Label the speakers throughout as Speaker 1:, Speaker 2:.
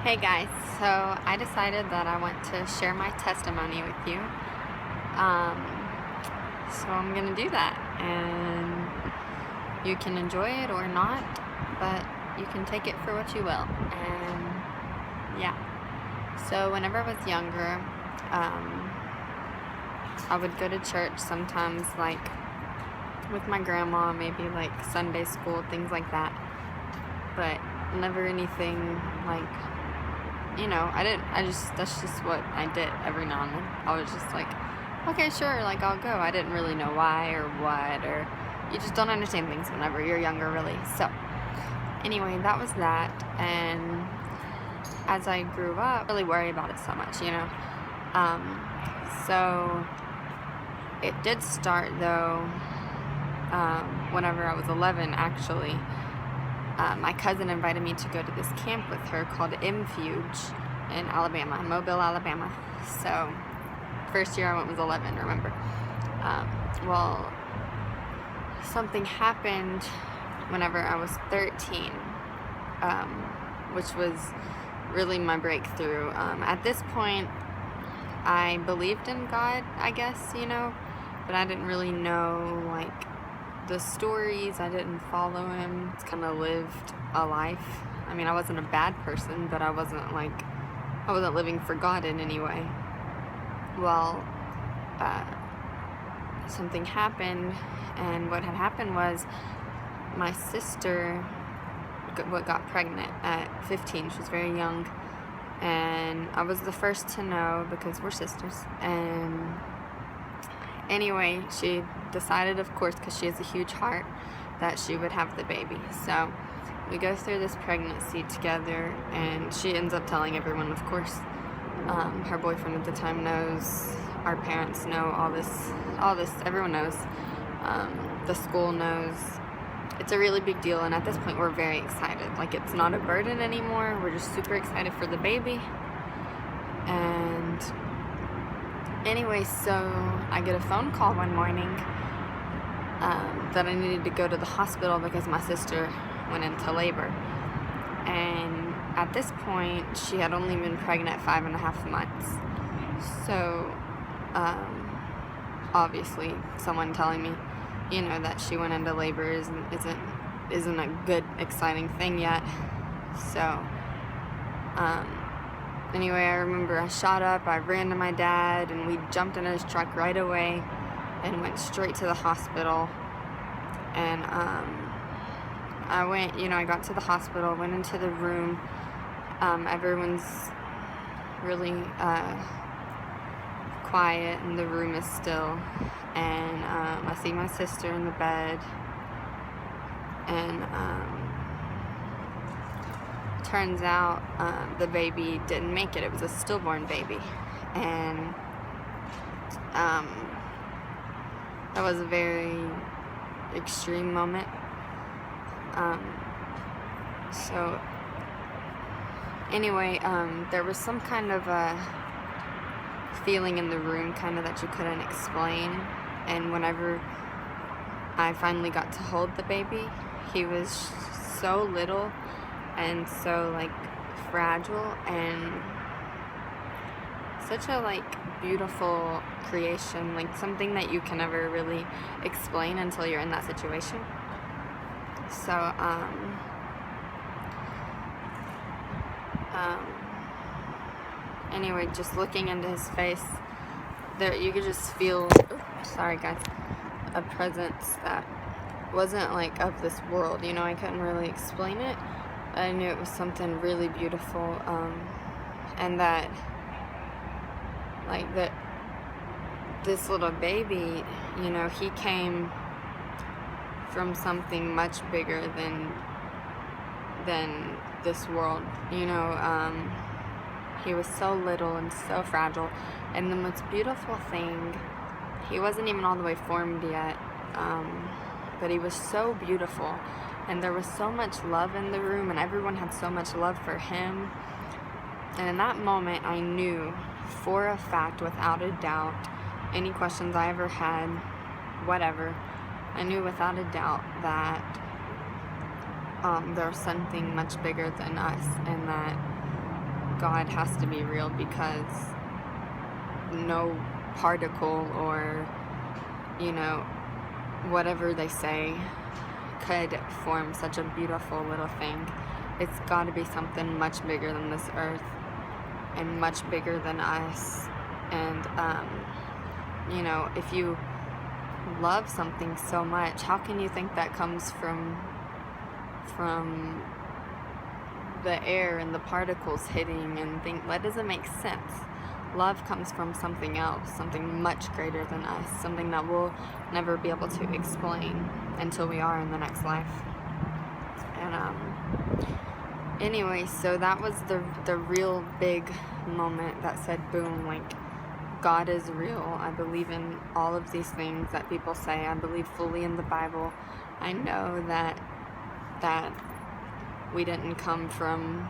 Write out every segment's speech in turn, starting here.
Speaker 1: Hey guys, so I decided that I want to share my testimony with you. So I'm gonna do that, and you can enjoy it or not, but you can take it for what you will. And yeah, so whenever I was younger, I would go to church sometimes, like with my grandma, maybe like Sunday school, things like that, but never anything like, that's just what I did every now and then. I was just like, okay, sure, like I'll go. I didn't really know why or what, or you just don't understand things whenever you're younger, really. So anyway, that was that. And as I grew up, I really worry about it so much, So it did start though, whenever I was 11, actually. My cousin invited me to go to this camp with her called MFuge in Alabama, Mobile, Alabama. So, first year I went was 11, remember. Well, something happened whenever I was 13, which was really my breakthrough. At this point, I believed in God, I guess, but I didn't really know, like, the stories. I didn't follow him. Just kind of lived a life. I mean, I wasn't a bad person, but I wasn't living for God in any way. Well, something happened, and what had happened was my sister got pregnant at 15. She was very young, and I was the first to know because we're sisters. And anyway, she decided, of course, because she has a huge heart, that she would have the baby. So we go through this pregnancy together, and she ends up telling everyone, of course. Her boyfriend at the time knows, our parents know, all this, everyone knows. The school knows. It's a really big deal, and at this point we're very excited. Like, it's not a burden anymore. We're just super excited for the baby. And anyway, so I get a phone call one morning that I needed to go to the hospital because my sister went into labor. And at this point, she had only been pregnant 5.5 months. So, obviously, someone telling me, that she went into labor isn't a good, exciting thing yet. So, anyway, I remember I shot up, I ran to my dad, and we jumped in his truck right away and went straight to the hospital. And I went, I got to the hospital, went into the room. Everyone's really quiet, and the room is still. And I see my sister in the bed, and turns out the baby didn't make it. It was a stillborn baby, and that was a very extreme moment. So anyway, there was some kind of a feeling in the room, kind of, that you couldn't explain. And whenever I finally got to hold the baby, he was so little and so, like, fragile, and such a, like, beautiful creation, like something that you can never really explain until you're in that situation. So anyway, just looking into his face, there you could just feel, sorry guys, a presence that wasn't like of this world. I couldn't really explain it, but I knew it was something really beautiful, and that, like, that this little baby, he came from something much bigger than this world. He was so little and so fragile, and the most beautiful thing, he wasn't even all the way formed yet, but he was so beautiful, and there was so much love in the room, and everyone had so much love for him. And in that moment, I knew for a fact, without a doubt, any questions I ever had, whatever, I knew without a doubt that there was something much bigger than us, and that God has to be real, because no particle or, whatever they say could form such a beautiful little thing. It's got to be something much bigger than this earth and much bigger than us. And, if you love something so much, how can you think that comes from the air and the particles hitting and think that doesn't make sense? Love comes from something else, something much greater than us, something that we'll never be able to explain until we are in the next life. And anyway, so that was the real big moment that said boom, like, God is real. I believe in all of these things that people say. I believe fully in the Bible. I know that we didn't come from,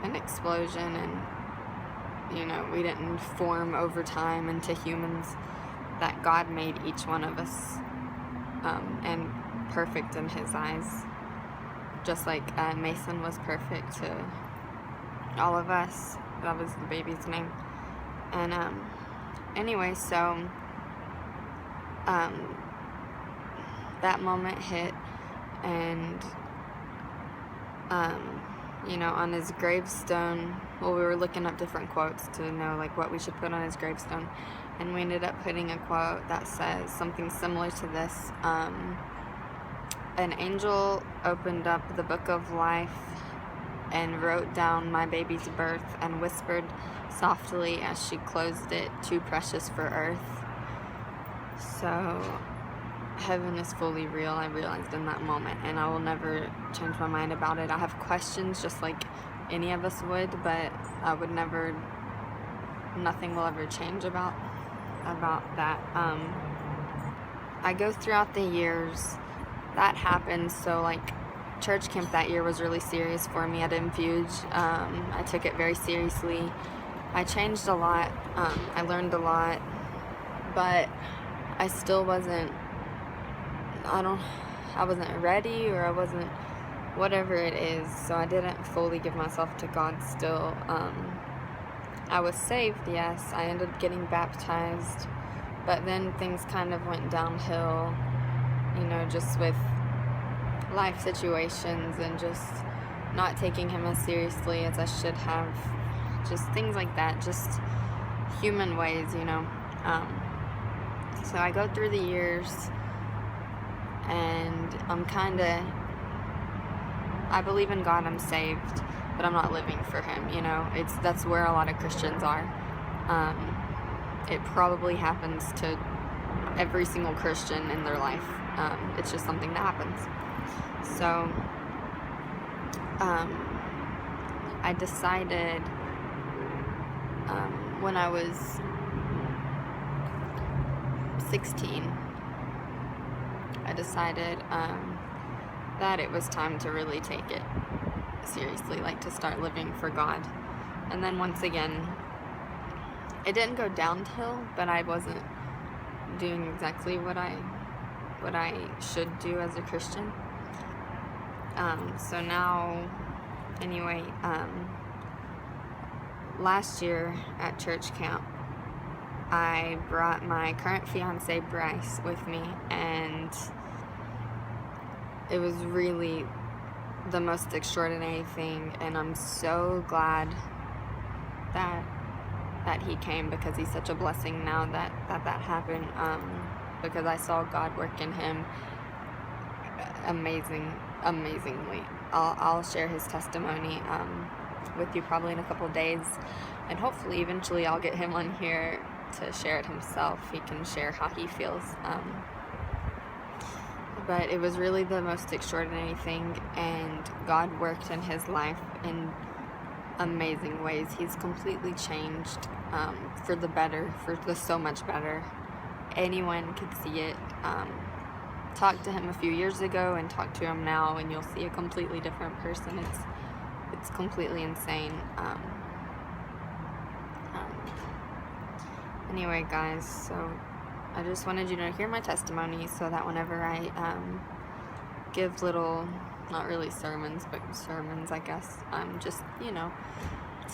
Speaker 1: an explosion, and, we didn't form over time into humans, that God made each one of us and perfect in His eyes, just like Mason was perfect to all of us. That was the baby's name. And anyway, so that moment hit, and on his gravestone, well, we were looking up different quotes to know like what we should put on his gravestone, and we ended up putting a quote that says something similar to this. An angel opened up the book of life and wrote down my baby's birth and whispered softly as she closed it, "Too precious for earth." So heaven is fully real, I realized in that moment, and I will never change my mind about it. I have questions just like any of us would, but I would never, nothing will ever change about that. I go throughout the years, that happened, so like church camp that year was really serious for me at Infuge. I took it very seriously. I changed a lot. I learned a lot, but I still wasn't, I wasn't ready, or I wasn't, whatever it is, so I didn't fully give myself to God still. I was saved, yes. I ended up getting baptized, but then things kind of went downhill, just with life situations and just not taking Him as seriously as I should have. Just things like that, just human ways, So I go through the years, and I believe in God, I'm saved, but I'm not living for Him, that's where a lot of Christians are. It probably happens to every single Christian in their life. It's just something that happens. So I decided when I was 16, I decided that it was time to really take it seriously, like to start living for God. And then once again, it didn't go downhill, but I wasn't doing exactly what I should do as a Christian. So now, anyway, last year at church camp, I brought my current fiance Bryce with me, and it was really the most extraordinary thing, and I'm so glad that he came, because he's such a blessing now that happened, because I saw God work in him amazingly. I'll share his testimony with you probably in a couple of days, and hopefully eventually I'll get him on here to share it himself. He can share how he feels. But it was really the most extraordinary thing, and God worked in his life in amazing ways. He's completely changed for the better, for the so much better. Anyone could see it. Talked to him a few years ago and talk to him now, and you'll see a completely different person. It's completely insane. Anyway, guys, so I just wanted you to hear my testimony, so that whenever I give little not really sermons, but sermons, I guess. Just, you know,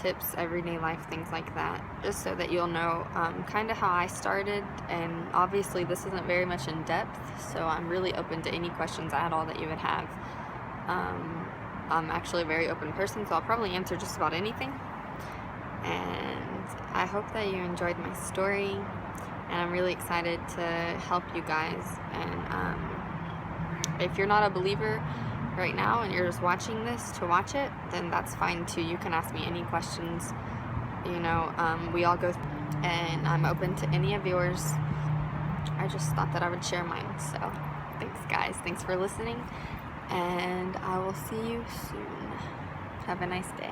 Speaker 1: tips, everyday life, things like that, just so that you'll know kind of how I started. And obviously this isn't very much in depth, so I'm really open to any questions at all that you would have. I'm actually a very open person, so I'll probably answer just about anything. And I hope that you enjoyed my story, and I'm really excited to help you guys. And if you're not a believer right now and you're just watching this to watch it, then that's fine too. You can ask me any questions, you know. We all go and I'm open to any of yours. I just thought that I would share mine. So thanks guys, thanks for listening, and I will see you soon. Have a nice day.